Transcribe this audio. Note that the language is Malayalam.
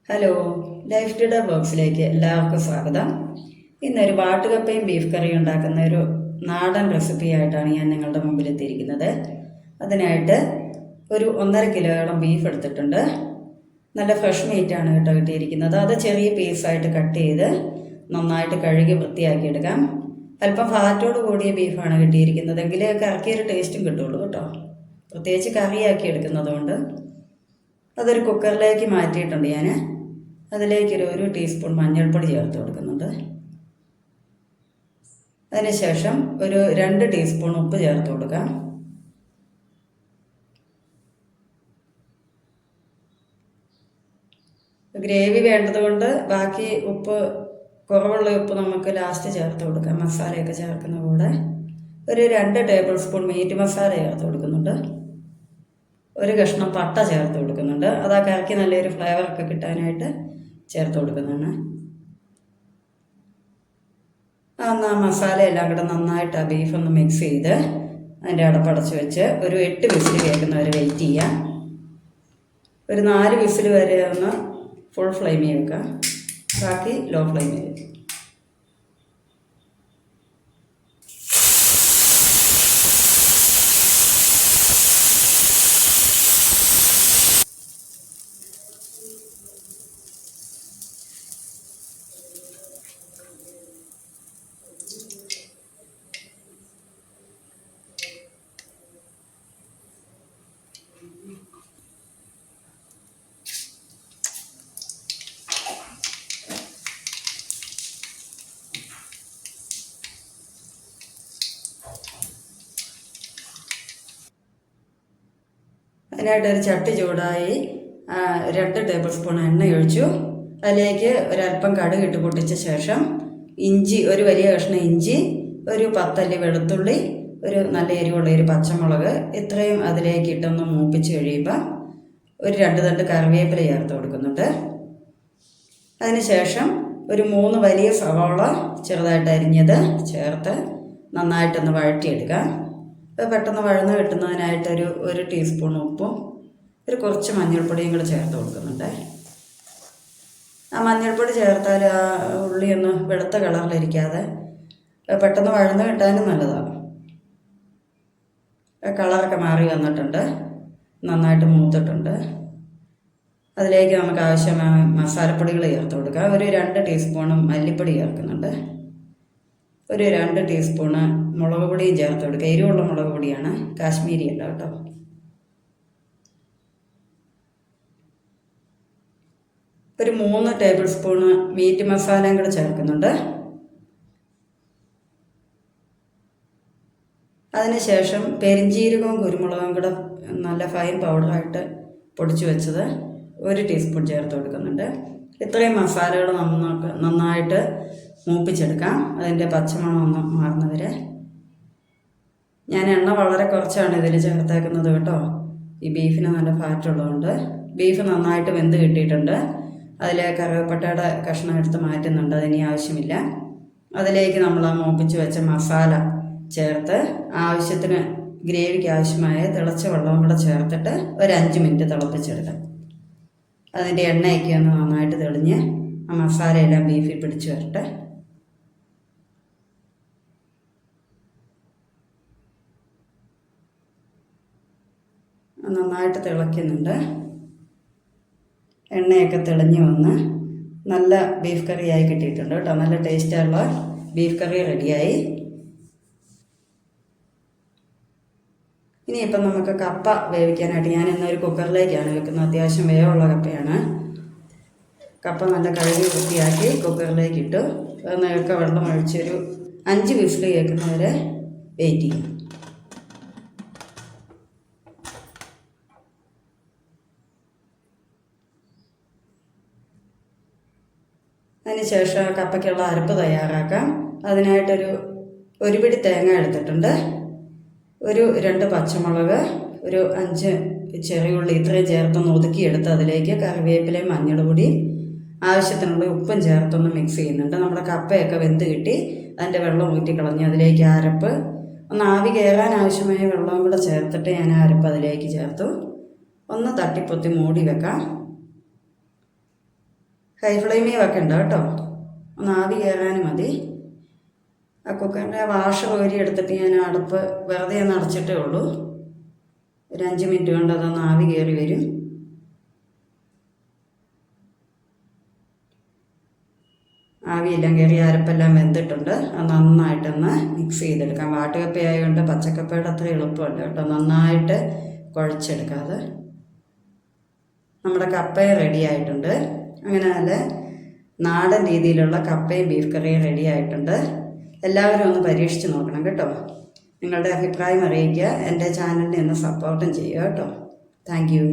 ഹലോ, ലൈഫ് ടുഡേ ബോക്സിലേക്ക് എല്ലാവർക്കും സ്വാഗതം. ഇന്നൊരു വാട്ടുകപ്പയും ബീഫ് കറിയും ഉണ്ടാക്കുന്ന ഒരു നാടൻ റെസിപ്പി ആയിട്ടാണ് ഞാൻ നിങ്ങളുടെ മുമ്പിൽ എത്തിയിരിക്കുന്നത്. അതിനായിട്ട് ഒരു 1.5 കിലോയോളം ബീഫ് എടുത്തിട്ടുണ്ട്. നല്ല ഫ്രഷ് മീറ്റാണ് കേട്ടോ കിട്ടിയിരിക്കുന്നത്. അത് ചെറിയ പീസായിട്ട് കട്ട് ചെയ്ത് നന്നായിട്ട് കഴുകി വൃത്തിയാക്കി എടുക്കാം. അല്പം ഫാറ്റോട് കൂടിയ ബീഫാണ് കിട്ടിയിരിക്കുന്നതെങ്കിൽ കറിക്കൊരു ടേസ്റ്റും കിട്ടുള്ളൂ കേട്ടോ. പ്രത്യേകിച്ച് കറിയാക്കി എടുക്കുന്നതുകൊണ്ട് അതൊരു കുക്കറിലേക്ക് മാറ്റിയിട്ടുണ്ട് ഞാൻ. അതിലേക്കൊരു 1 ടീസ്പൂൺ മഞ്ഞൾപ്പൊടി ചേർത്ത് കൊടുക്കുന്നുണ്ട്. അതിനുശേഷം ഒരു 2 ടീസ്പൂൺ ഉപ്പ് ചേർത്ത് കൊടുക്കാം. ഗ്രേവി വേണ്ടതുകൊണ്ട് ബാക്കി ഉപ്പ്, കുറവുള്ള ഉപ്പ് നമുക്ക് ലാസ്റ്റ് ചേർത്ത് കൊടുക്കാം. മസാലയൊക്കെ ചേർക്കുന്ന കൂടെ ഒരു 2 ടേബിൾ സ്പൂൺ മീറ്റ് മസാല ചേർത്ത് കൊടുക്കുന്നുണ്ട്. ഒരു കഷ്ണം പട്ട ചേർത്ത് കൊടുക്കുന്നുണ്ട്. അത് ആ കറിക്ക് നല്ലൊരു ഫ്ലേവറൊക്കെ കിട്ടാനായിട്ട് ചേർത്ത് കൊടുക്കുന്നതാണ്. ആ മസാല എല്ലാം കൂടെ നന്നായിട്ട് ആ ബീഫൊന്ന് മിക്സ് ചെയ്ത് അതിൻ്റെ അടപ്പടച്ച് വെച്ച് ഒരു 8 വിസിൽ കേൾക്കുന്നവരെ വെയിറ്റ് ചെയ്യാം. ഒരു 4 വിസിൽ വരെ ഒന്ന് ഫുൾ ഫ്ലെയിമിൽ വെക്കാം, ബാക്കി ലോ ഫ്ലെയിമിൽ വെക്കാം. അതിനായിട്ടൊരു ചട്ടി ചൂടായി 2 ടേബിൾ സ്പൂൺ എണ്ണ ഒഴിച്ചു. അതിലേക്ക് ഒരല്പം കടുക് ഇട്ട് പൊട്ടിച്ച ശേഷം ഇഞ്ചി, ഒരു വലിയ കഷ്ണം ഇഞ്ചി, ഒരു 10 അല്ലി വെളുത്തുള്ളി, ഒരു നല്ല എരിവുള്ള ഒരു പച്ചമുളക്, ഇത്രയും അതിലേക്ക് ഇട്ടൊന്ന് മൂപ്പിച്ച് കഴിയുമ്പോൾ ഒരു 2 തണ്ട് കറിവേപ്പില ചേർത്ത് കൊടുക്കുന്നുണ്ട്. അതിനുശേഷം ഒരു 3 വലിയ സവാള ചെറുതായിട്ട് അരിഞ്ഞത് ചേർത്ത് നന്നായിട്ടൊന്ന് വഴറ്റിയെടുക്കാം. പെട്ടെന്ന് വഴന്ന് കിട്ടുന്നതിനായിട്ടൊരു 1 ടീസ്പൂൺ ഉപ്പും ഒരു കുറച്ച് മഞ്ഞൾപ്പൊടിയും കൂടെ ചേർത്ത് കൊടുക്കുന്നുണ്ട്. ആ മഞ്ഞൾപ്പൊടി ചേർത്താൽ ആ ഉള്ളിയൊന്ന് വെളുത്ത കളറിലിരിക്കാതെ പെട്ടെന്ന് വഴന്ന് കിട്ടാനും നല്ലതാണ്. കളറൊക്കെ മാറി വന്നിട്ടുണ്ട്, നന്നായിട്ട് മൂത്തിട്ടുണ്ട്. അതിലേക്ക് നമുക്ക് ആവശ്യമായ മസാലപ്പൊടികൾ ചേർത്ത് കൊടുക്കാം. ഒരു 2 ടീസ്പൂണും മല്ലിപ്പൊടി ചേർക്കുന്നുണ്ട്. ഒരു 2 ടീസ്പൂണ് മുളക് പൊടിയും ചേർത്ത് കൊടുക്കുക. എരിവുള്ള മുളക് പൊടിയാണ്, കാശ്മീരി അല്ല കേട്ടോ. ഒരു 3 ടേബിൾ സ്പൂണ് മീറ്റ് മസാലയും കൂടെ ചേർക്കുന്നുണ്ട്. അതിനുശേഷം പെരിഞ്ജീരകവും കുരുമുളകും കൂടെ നല്ല ഫൈൻ പൗഡറായിട്ട് പൊടിച്ചു വെച്ചത് 1 ടീസ്പൂൺ ചേർത്ത് കൊടുക്കുന്നുണ്ട്. ഇത്രയും മസാലകൾ നന്നായിട്ട് മൂപ്പിച്ചെടുക്കാം, അതിൻ്റെ പച്ചമണം ഒന്ന് മാറുന്നവരെ. ഞാൻ എണ്ണ വളരെ കുറച്ചാണ് ഇതിൽ ചേർത്തേക്കുന്നത് കേട്ടോ. ഈ ബീഫിന് നല്ല ഫാറ്റ് ഉള്ളതുകൊണ്ട്. ബീഫ് നന്നായിട്ട് വെന്ത് കിട്ടിയിട്ടുണ്ട്. അതിൽ കറുവപ്പട്ടയുടെ കഷ്ണം എടുത്ത് മാറ്റുന്നുണ്ട്, അതിനി ആവശ്യമില്ല. അതിലേക്ക് നമ്മൾ ആ മൂപ്പിച്ച് വെച്ച മസാല ചേർത്ത് ആവശ്യത്തിന് ഗ്രേവിക്ക് ആവശ്യമായ തിളച്ച വെള്ളവും കൂടെ ചേർത്തിട്ട് ഒരു 5 മിനിറ്റ് തിളപ്പിച്ചെടുക്കാം. അതിൻ്റെ എണ്ണയൊക്കെ ഒന്ന് നന്നായിട്ട് തെളിഞ്ഞ് ആ മസാലയെല്ലാം ബീഫിൽ പിടിച്ച് വരട്ടെ. നന്നായിട്ട് തിളയ്ക്കുന്നുണ്ട്. എണ്ണയൊക്കെ തെളിഞ്ഞ് വന്ന് നല്ല ബീഫ് കറിയായി കിട്ടിയിട്ടുണ്ട് കേട്ടോ. നല്ല ടേസ്റ്റുള്ള ബീഫ് കറി റെഡിയായി. ഇനിയിപ്പം നമുക്ക് കപ്പ വേവിക്കാനായിട്ട് ഞാൻ ഇന്നൊരു കുക്കറിലേക്കാണ് വെക്കുന്നത്. അത്യാവശ്യം വേവുള്ള കപ്പയാണ്. കപ്പ നല്ല കഴുകി വൃത്തിയാക്കി കുക്കറിലേക്ക് ഇട്ടു. നേരത്തെ വെള്ളം ഒഴിച്ചൊരു 5 വിസിൽ കേൾക്കുന്നവരെ വെയിറ്റ് ചെയ്യും. അതിനുശേഷം കപ്പയ്ക്കുള്ള അരപ്പ് തയ്യാറാക്കാം. അതിനായിട്ടൊരു പിടി തേങ്ങ എടുത്തിട്ടുണ്ട്, ഒരു 2 പച്ചമുളക്, ഒരു 5 ചെറിയുള്ളി, ഇത്രയും ചേർത്തൊന്ന് ഒതുക്കിയെടുത്ത് അതിലേക്ക് കറിവേപ്പിലയും മഞ്ഞൾപ്പൊടി, ആവശ്യത്തിനുള്ള ഉപ്പും ചേർത്തൊന്ന് മിക്സ് ചെയ്യുന്നുണ്ട്. നമ്മുടെ കപ്പയൊക്കെ വെന്ത് കിട്ടി. അതിൻ്റെ വെള്ളം ഊറ്റിക്കളഞ്ഞ് അതിലേക്ക് അരപ്പ് ഒന്ന് ആവി കയറാൻ ആവശ്യമായ വെള്ളവും കൂടെ ചേർത്തിട്ട് ഞാൻ അരപ്പ് അതിലേക്ക് ചേർത്തു. ഒന്ന് തട്ടിപ്പൊത്തി മൂടി വെക്കാം. ഹൈ ഫ്ലെയിമിൽ വെക്കണ്ട കേട്ടോ, ഒന്ന് ആവി കയറാനും മതി. ആ കുക്കറിൻ്റെ വാഷർ കോരി എടുത്തിട്ട് ഞാൻ അടുപ്പ് വെറുതെ ഒന്ന് അടച്ചിട്ടേ ഉള്ളൂ. ഒരു 5 മിനിറ്റ് കൊണ്ട് അതൊന്ന് ആവി കയറി വരും. ആവിയെല്ലാം കയറി അരപ്പെല്ലാം വെന്തിട്ടുണ്ട്. അത് നന്നായിട്ടൊന്ന് മിക്സ് ചെയ്തെടുക്കാം. വാട്ടുകപ്പ ആയതുകൊണ്ട് പച്ചക്കപ്പയുടെ അത്ര എളുപ്പമല്ല കേട്ടോ, നന്നായിട്ട് കുഴച്ചെടുക്കാതെ. നമ്മുടെ കപ്പയും റെഡി ആയിട്ടുണ്ട്. അങ്ങനെ നല്ല നാടൻ രീതിയിലുള്ള കപ്പയും ബീഫ് കറിയും റെഡി ആയിട്ടുണ്ട്. എല്ലാവരും ഒന്ന് പരീക്ഷിച്ച് നോക്കണം കേട്ടോ. നിങ്ങളുടെ അഭിപ്രായം അറിയിക്കുക. എൻ്റെ ചാനലിനെ ഒന്ന് സപ്പോർട്ടും ചെയ്യുക കേട്ടോ. Thank you.